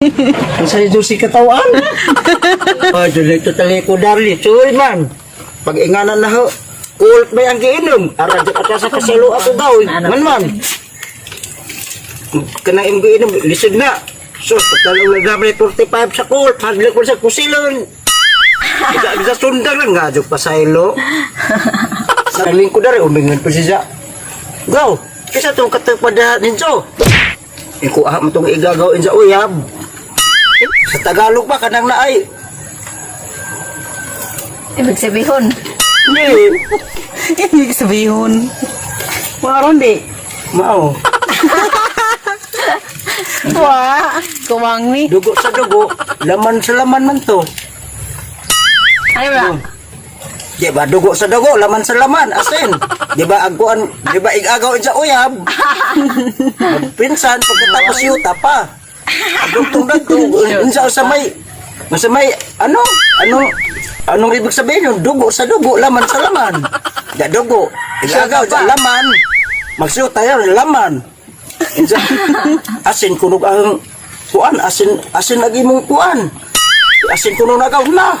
Ang sa Diyos katawan. Oh, dito taliko darli. Suy man. Pag inganan na ho. Kulot ba yung giinom? Aradyo ka sa kasalo ako daw. Man. Kanang yung giinom. Lisod na. So, pagkalong naglamay 45 sa kulot. Haglag ko sa kusilon. Isa sundang lang nga. Diyok pa sa ilo. Sa lingko dari. Umingan pa siya. Go. Kisa itong katagpada ninyo. Ikuha mo itong igagawin sa uyab. Sa Tagalog ba kanang naay? Ibig sabihin. Hindi. Ibig sabihin. Maron di. Mao. Wah, kuwang ni. Dugo sa dugo. Laman sa laman man to. Ano ba? Di ba dugo sa dugo, laman sa laman, asin. Di ba agkuan, di ba igagawin sa uyab? Pinsan pagkatapos yuta pa. Dugtong unsa sa may anong ibig sabihin yun? Dugo sa dugo, laman sa laman. Da dugo, igagaw sa laman. Magsyuta yan, laman. Asin kunog ang kuan, asin lagi mong kuan. Asin kunog nagaw na.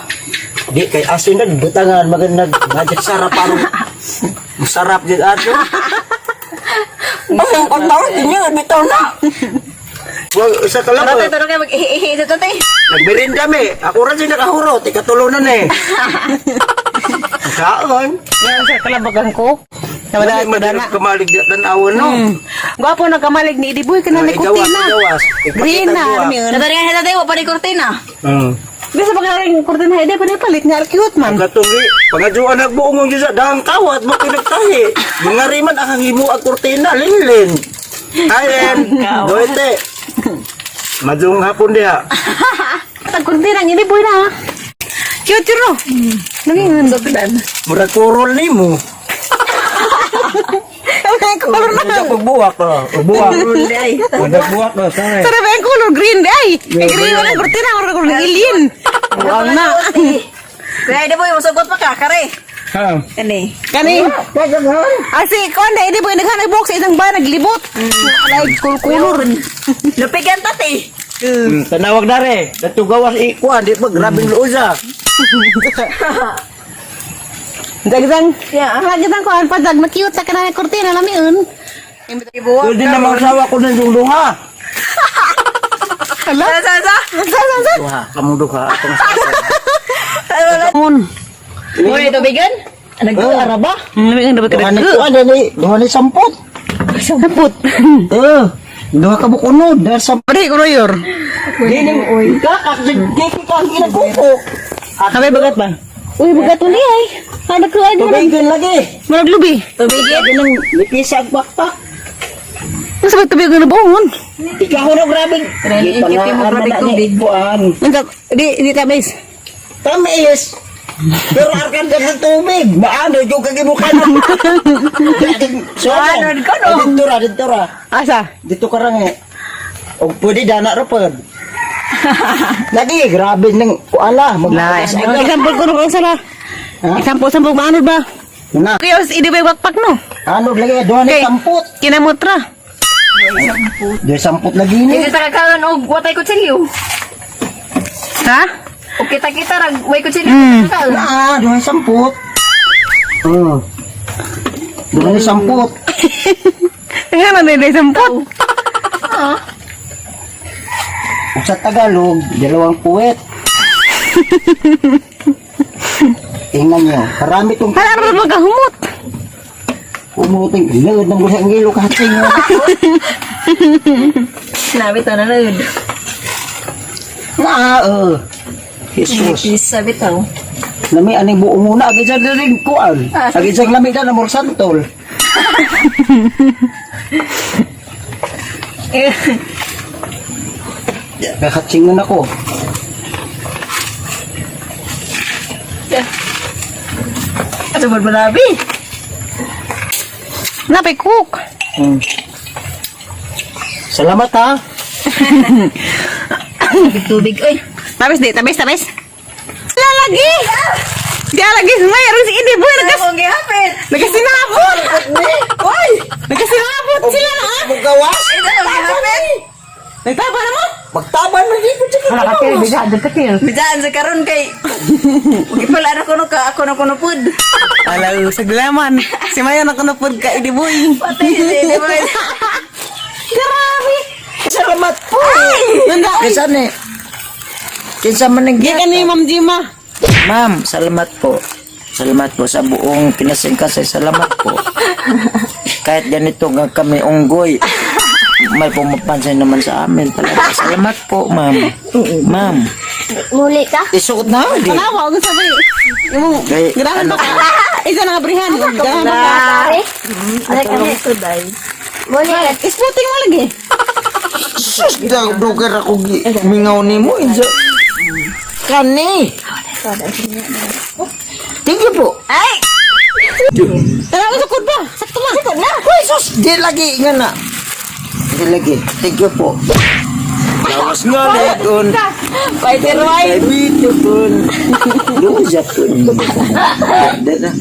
Di kay asin na butangan magandang gadget sarap parang masarap din ato. Ang kontaw niya bitaw na. Wag isa ka lang. Pero kayo mag-ihi dito te. Nagmerin kami. Ako rin siya nakahuro. Tikatulunan eh. Kaon. Yan sa kalabagan ko. Namada Madalas kamalig dan awan no. Gwapo na kamalig ni Idiboy kana ni kurtina. Green na army. Nadari nga hita tayo, pa rin kortina. Bisa pagkaling kurtina ide pa ni palit nga cute man. Katungi. Pangajuan nagbuong yung sa dahang kawat mo pinagtahi. Mga riman ang himu at kurtina. Lilin. Ayan. Doite. Majung hapon dia. Tag kurtina ni Idiboy na. Cute yun. Nangin Sopidan. Murag kurol ni mo. ang color na. Murag pagbuwak to. Pagbuwak. Murag buwak to. Sorry. Sarap ang color green day. Green na kurtina murag color alien. Wag na. Kaya hindi po yung masugot pa ka, kare. Ha. Kani. Kani. Asi konda Idiboy naghanap box isang ba naglibot. Like color. Lupigan tati. Tanawag na rin. Natugawas ikuan. Di ba grabing luusa. Dagsang. Ya, dagsang ko an padag na cute sa kanang kurtina lamiun. Pero din naman asawa ko ng duha. Hala. Sa. Duha. Kamong duha. Atong Mon. Mo ito bigan? Nag-aara ba? Lamiun dapat duha ni kada. kuan. Duha ni sampot. Samput. Duha ka bukunod. Dahil sampot. Pare ko royor. Dinim, oy. Kiki ka ang ginagkuko. Kabay bagat ba? Uy, bagat uli ay. Kada ko ay dira. Tubigin lagi. Marag lubi. Tubigin? Ganang lipisag bakpak. Mas ba tubig na buhon? Ikaw na grabing. Ikipin mo grabing tubig. Buwan. Di tabis. Tamis. Pero arkan ka ng tubig. Maano, yung kagibukan. Ano ka, no? Dito ra. Asa? Dito ka lang eh. O pwede dana rapod. Lagi, grabe ng kuala. Nice. Example ko nung sala. Ha? Example maanod ba? Na. Kaya hindi ba bakpak no? Ano lagi, doon ni Okay. samput. Kinamutra. Doon samput lagi ni. Hindi sa kakaroon og watay kutsilyo. Ha? O kita-kita rag way kutsilyo. Doon samput. Doon ni samput. Kaya na nila sampot. Sa Tagalog, dalawang puwet. Tingnan nyo, karami itong Hala na magkahumot. umuting ilod ng buhay ang ilo kahating nyo. Sinabi to na nun. Jesus. Sabi to. Lami aning buo muna, agad sa rin kuan. Agad sa lami na namor santol. Kakatsingan ako. Ano ba malabi? Napay cook. Salamat ha. Tubig, oy. Tabis. Lalagi. Dia lagi mayroon si Idi boy Ako gihapit. nagasinabot. Oy! Nagasinabot sila na. Magawas? Ito ang gihapit. Nagtaba na mo? Magtaban man dito sa Wala ka pil, bisa, doon ka pil. Bidaan sa karon kay. Di pala ano kuno ka ako na kuno pud. Alaw, saglaman. Si Mayo na kunupod ka, idiboy. Patay di ba? Grabe. Salamat po. Nanda, ay. Kinsa ni? Kinsa man Di ka ni Ma'am Jima. Ma'am, salamat po. Salamat po sa buong pinasingkasay. Salamat po. Kahit ganito nga kami unggoy, may pumapansin naman sa amin talaga. Salamat po, ma'am. Ma'am. Muli ka? Isuot na, di. Panawa, huwag sabi. Yung Kay, ganahan ano ba ka? Isa na nga brihan. Ganahan ba ka? Muli ka ni. Suday. Muli ka. Isputing mo lagi. sus, dugger ako mingaw ni mo. Kani. Thank you po. Ay! Tara, sukod ba? Sakto lang. Sakto lang. Uy, sus, di lagi nga na. Di lagi. Thank you po. Lawas nga na doon. Fighter Kay Bito doon. Doon siya doon.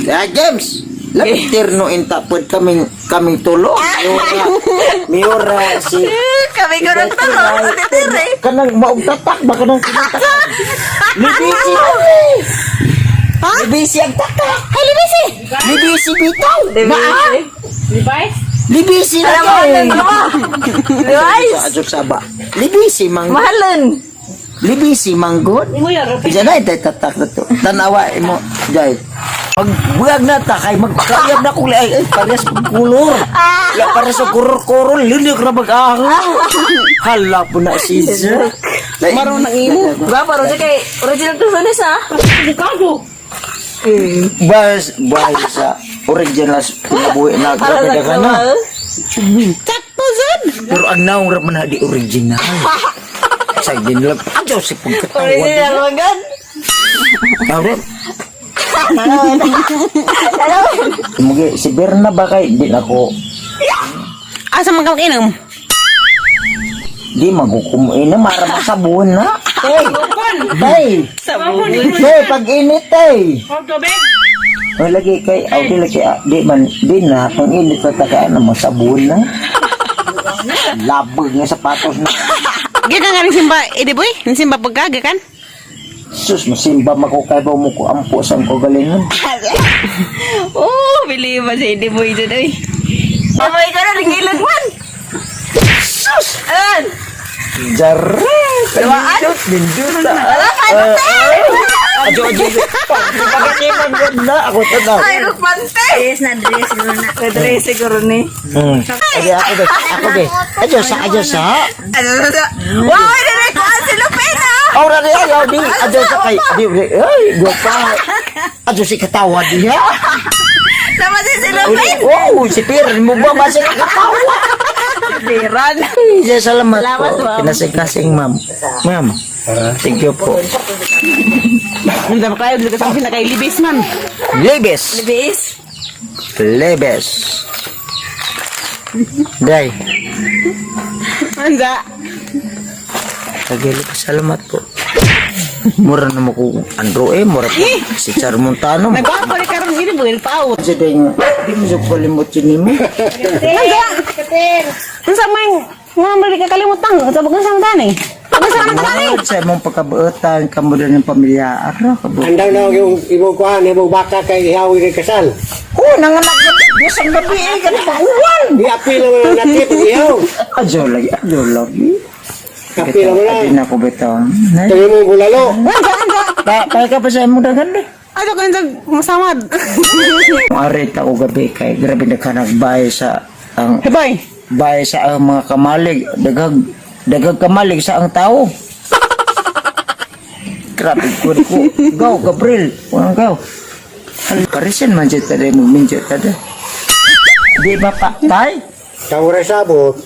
Kaya James, lapitir no intapod kaming tulo. Miura si Kami ko nang talo. Titire. kanang maugtatak ba kanang kinatak. Libisi. Ha? Libisi ang tatak. Ay, libisi. Libisi bitaw. Device. Libisi na Alam mo kayo. ano ba? Device. Sa saba. Libisi mang Mahalon. libisi manggod. Bisa na ito tatak na to. Tanawa mo jay. Pag na ta kay magkayab na kung ay parehas kulor. Ya para sa kuror-kuror linig ra mag-ahang. Hala po na si Sir. Marunong ng imo. Ba paro kay original to sunis ha. Bas sa original na buhay na grabe ka na. Sakto, Zed. Pero ang naong ra man na di original. Sa ginlab. Ajo si pagkatawan. Original magad. Tawag. Mugi si Berna ba kay di ako Asa man ka mag-inom? di magkukumuin na mara masabon na. Hey, hey, pag init hey. Oh, lagi kay di lagi di man di na pang init pa takaan na masabon na. Labog nga sapatos na. Gika nga rin simba, idiboy? Ni simba pagkaga kan? Sus, masimba makukaibaw mo ko ampo sa ko galingan. Oh, believe ba si Boy dyan ay. Sabay ka na ringilan man. Sus! Ayan. Jare! Lindut na. Ajo. Pagkatiman ko na. Ako to na. Ay, rupante. Yes, na-dress mo na. Na-dress siguro ni. Ako be. Ajo sa. Wow, nilay ko ang silupin ha. Aura niya, ayaw di. Ajo sa kay. Ay, gwa pa. Ajo si katawa diya. Sama si silupin. Oh, si Piran mo ba ba si katawa? Piran. Salamat Salamat, po. ma'am. Kinasing-kasing, ma'am. Ma'am, thank you po. Hindi ba kayo? Hindi ka sabi na kay libis man. Lebes. Bis. Lebes. Day. Anda. Tagali ka, salamat po. Mura na mo ko, Andro mura po. Si Char Montano. Nagpapa rin karong idiboy, nagpaaw. Jadi, di mo siya kalimot yun mo. Anda. Ang sa may, mga balik ka kalimutang. Sa bagang sang dani. Bagang sang dani. Sa imong pagkabuotan, kamo din ng pamilya. Ara, kabuotan. Andang na yung ibang kuhan, ibang baka kay ihawi ng kasal. Oh, nanganak na. Bisang gabi ka na pauwan. Iapil naman ang natin, ihaw. Ajo lagi. Kapil naman lang. Hindi na ko bitaw. Tayo mo bulalo. Kaya ka pa sa imong dagan de. Ato ka nang masamad. Arit ako gabi kay grabe na ka nagbay sa ang Hiboy. bay sa ang mga kamalig, dagag kamalig sa ang tao. Grabe ko. Go, Gabriel. Walang go. Parisan man dyan tayo magminjo tayo. Di ba pa, tay? Kawara sabot.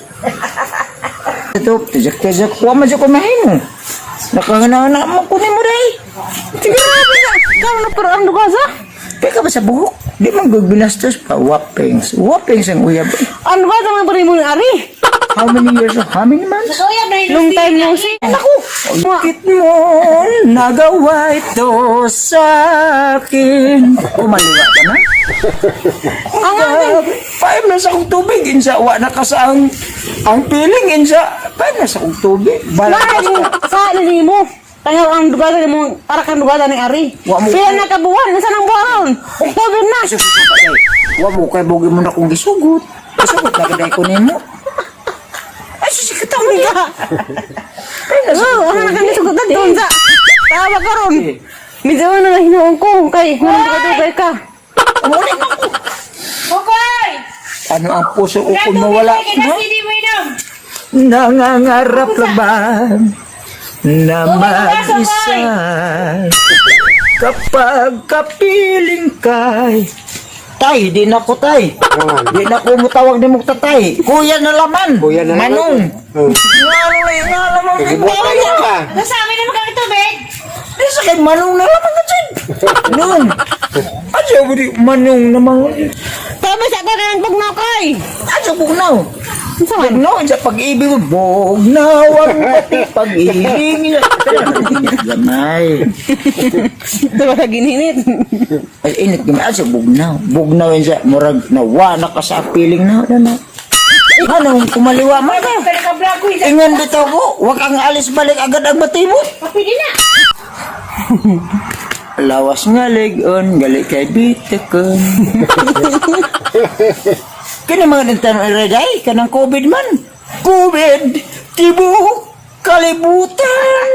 Ito, tijak-tijak. Huwag man dyan kumahin mo. Nakangana mo kunin mo dahi. Sige na, pina. Kamu na pero ang dugaza. Peka ba sa buhok? Di man gugbinastos pa. Wapings ang uyab. Ano ba sa mga bari mo ni Ari? How many years? How many months? Long time no see. Naku. Bakit mo nagawa ito sa akin? Kumaliwa ka na? Ang akin. 5 na sa akong tubig. Insa, wa na ka sa ang piling. Insa, 5 na sa akong tubig. Balakas ka. Sa nani mo. Tayo ang dugatan mo, para kang dugatan ni Ari. Wa mo- Pila na kabuwan, nasa nang buwan. October na. Wa mo kay bugi mo na kong gisugot. Gisugot na kaday ko nimo. Ay, susikataw ni ka. Oo, ang nakang gisugot na doon sa. Tawa ka ron. Medyo na hinuong ko, kay dugay ka. Umulit ako. Ano ang puso ko kung mawala? No? Nangangarap laban na mag-isa kapag kapiling kay tay, di na ko tay. Di na ko mutawag ni mong tatay. Kuya na laman. Kuya na laman. Manong. Oh. Nga laman. Ibutan mo ka. Di sa kay manong na laman ka dyan. Nung. Adyo mo di manong naman. Tapos ako na ng bugnaw kay. Adyo bugnaw. Bugnaw, sa pag-ibig mo. Bugnaw ang pati pag-ibig. Gamay. Ito ba gininit? Ay, init kami. Adyo bugnaw. Bugnaw yun sa murag nawa na ka sa piling na. Anong kumaliwa man ka? Ingan dito ko. Huwag kang alis balik agad ang matibot. Lawas nga ligon, gali kay bitakon. Kini mga nagtanong iraday, kanang COVID man. COVID, tibok, kalibutan.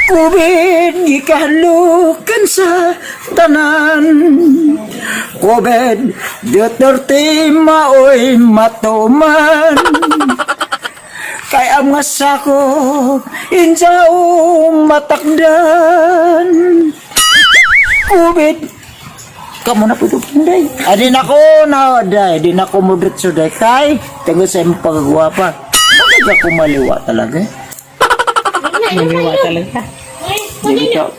COVID, gikalukan sa tanan. COVID, Duterte maoy matuman. Kay ang nga sakop, insaong matakdan. COVID, kamu na po ito day. Adin ako na day, di na ako modritso day. Kay, tago sa iyong pagagwapa. Bakit ako maliwa talaga? Maliwa talaga. Dili ka,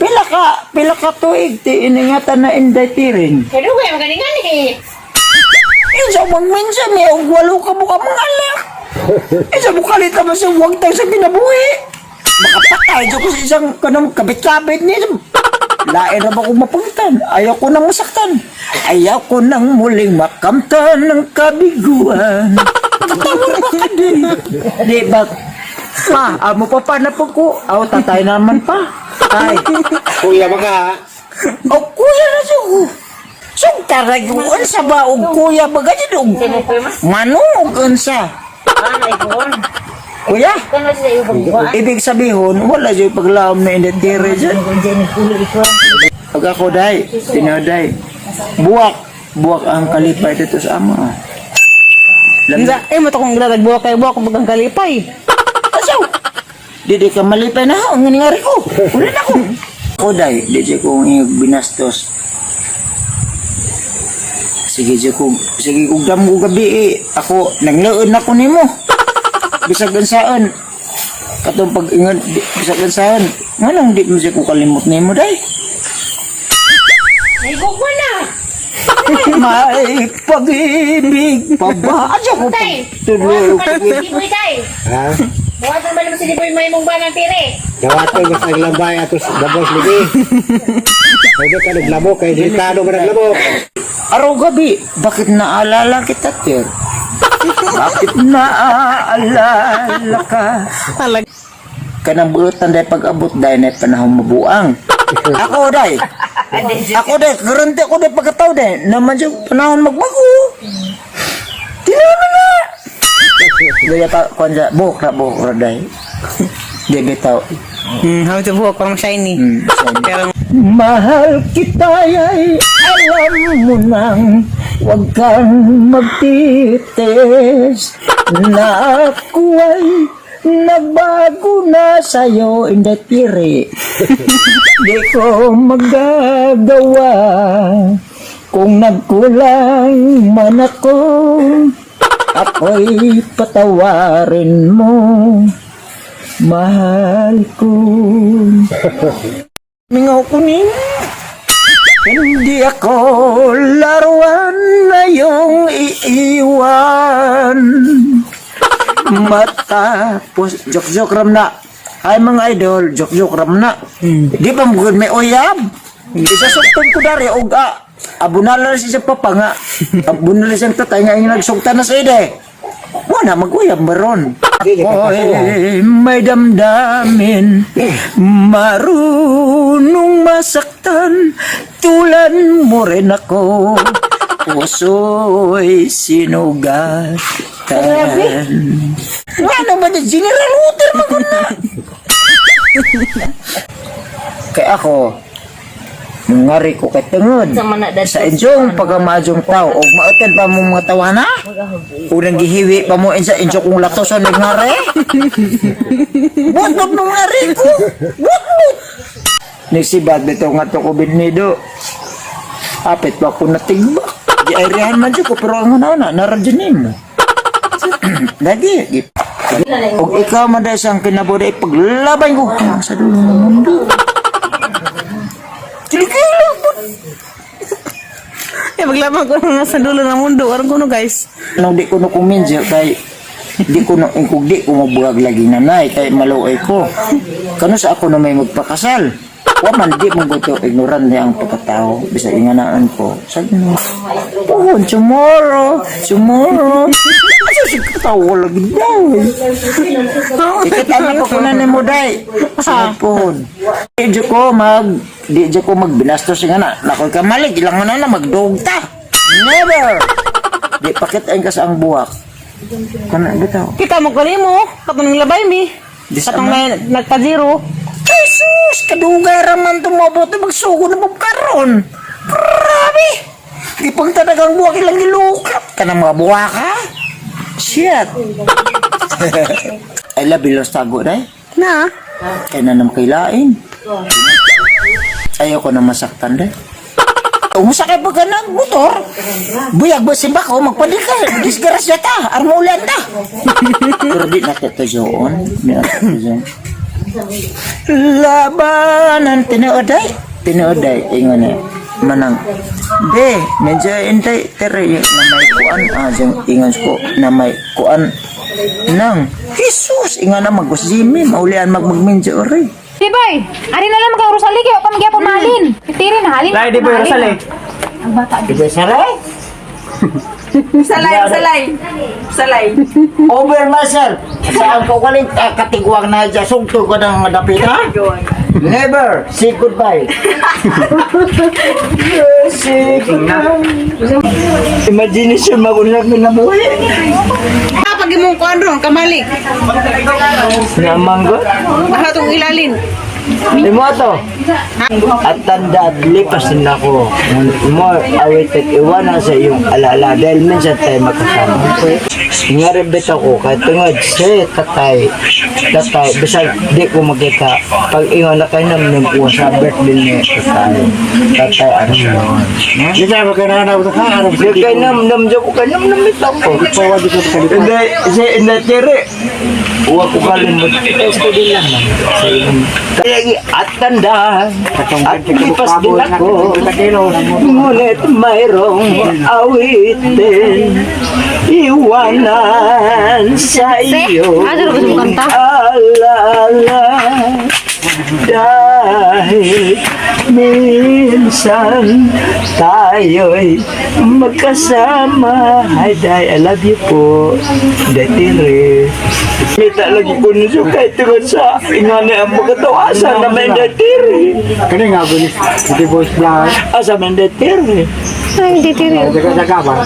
pila ka tuig, ti iningatan na inday tiring. Pero kaya magalingan eh. Insa bang minsan, may walo ka buka mga alak. Insa mo kalita mo sa huwag tayo sa kinabuhi. Makapatay ko sa isang kanong kabit-kabit niya. Lain na ba kong mapuntan? Ayaw ko nang masaktan. Ayaw ko nang muling makamtan ng kabiguan. Katawar ba ka din? Di ba? Pa, amo pa na po ko. Aw, tatay naman pa. Tay. Kuya mga. O, kuya na siya ko. Siyang taraguan sa baog kuya ba ganyan o? Manong o gansa? Kuya? Ibig sabihin, wala dyan paglaom na indetire dyan. Pag ako day, tinaday, buwak ang kalipay dito sa ama. Lanza, mo to kung glatagbuwa kay buwa kung bagang kalipay. Asaw! Didi ka malipay na ho, ang nangyari ko. Ulit ako. Ako day, didi ko yung binastos. Sige kung damo gabi ako, naglaon ako nimo. Bisag saan. Katong pag-ingon, bisag saan. Nganong di mo siya ko kalimot nimo day? Ay, gugwa na. May pag-ibig pa ba? Adyo ko Tay, pag-tuloy. hindi mo itay. Ha? Buwasan ba naman si Liboy may mong ba ng tire? Dawatoy mas naglambay atos dabos lagi. Pwede ka naglabo kay delikado ba naglabo? Araw gabi, bakit naalala kita, Ter? Bakit naalala ka? Talaga. Kanang buutan dahil pag-abot dahil na panahon mabuang. Ako dahil. Ako dahil. Garanti ako dahil pagkataw dahil. Naman siya panahon magbago. Tinama na. Gaya pa, kanya, buhok na dahil. Di bitaw. How to buwa parang shiny. Pero Mahal kita ay alam mo nang huwag kang magtitis na ako ay nagbago na sa'yo indetire. Di ko magagawa kung nagkulang man ako, ako'y patawarin mo, mahal ko. Mingaw ko niya. Hindi ako laruan na iyong iiwan. Matapos, joke-joke ram na. Ay mga idol, joke-joke ram na. Di pa mugod may uyab. Isasukton ko dari, o abunala siya papa nga. Abunala siyang tatay nga yung nagsuktan na sa ide. Wala, mag-uyab maron. Oy, may damdamin, marunong masaktan, tulan mo rin ako, puso'y sinugatan. Ano ba niya? General Luther mo na. Kaya ako, ngari ko kay tungod sa inyong pagamadyong tao o mautan pa mo mga tawana o nang gihiwi pa mo sa inyo kong latosan ng ngari butbut ng ngari ko butbut nagsibad dito nga to ko binido apit pa ko natigba di ayrihan man dyan ko pero ang una naradyanin mo lagi o ikaw man dahil siyang kinabuday paglabay ko sa dulo ng mundo. Kilikilo po. Maglaban ko nga sa dulo ng mundo. Arang kuno guys. Nung di ko no kuminjo kay di ko mabuhag lagi nanay kay maluoy ko. Kano sa ako na may magpakasal. Wa man di mo to ignorant niya ang pagkatao bisa inganaan ko. Sabi mo, "Oh, tomorrow." Asa si katawa lagi daw. Ikatama ko kunan ni mo day. Sa phone. Di ko magbinastos nga na. Nakoy ka mali ilang na magdugta. Never. Di pakitain ka sa ang buwak. Kana bitaw. Kita mo kali mo. Katong labay mi. Katong may nagpa-zero. Jesus, kadugay raman tumabot na magsugo na magkaroon. Grabe. Di pang talagang buwak ilang ilukap. Kanang mga buwak ha? Shit. I love you, Los Tago, day. Na. Kaya na naman kailain. Ayaw ko na masaktan, day. Umusakay pa ka ng motor. Buyag ba si Bako, magpadikal. Disgrasya ta, armulan ta. Pero di natatajoon. Di natatajoon. Labanan tinuoday ingon eh manang be medyo intay tere na may kuan jeng ingon ko na may kuan nang Jesus ingon na magusjimi maulian magmedyo ore Di boy, ari na lang ka Rosali kay pa magyapon malin. Tiri na halin. Lai, di ba Rosali? Ang bata. Di ba saray? Salay. Over myself. Saan ko kaling katigwang na dyan. Sugto ko ng madapit, ha? Never. Say goodbye. Say goodbye. Imagination magulag na nabuhay. Kapag imong kuan ron kamalik. Namang ko. Aha tong ilalin. Imo to. At tanda, lipas din ako. More awitit iwanan sa iyong alala dahil minsan tayo magkasama. Ngaribit ako kahit tungod si tatay, bisag di ko makita. Pag ingon na kayo naman po sa birthday ni tatay Arnold. Di ka ba kaya na ka arap Di kayo naman ko kayo naman ito ko. Hindi, tiri. Huwag ko kalimut. Ito din lang at tanda at lipas din ako ngunit mayroong awitin iwanan sa iyo alala dahil minsan tayo'y magkasama. Hi, Day, I love you po. Datire. Kita lagi ko nyo kahit tungkol sa ingani ang magkatawasan na may datire. Kani nga ba ni Boys Vlog? Asa may datire. Ay, di tiri. Jaga-jaga ba?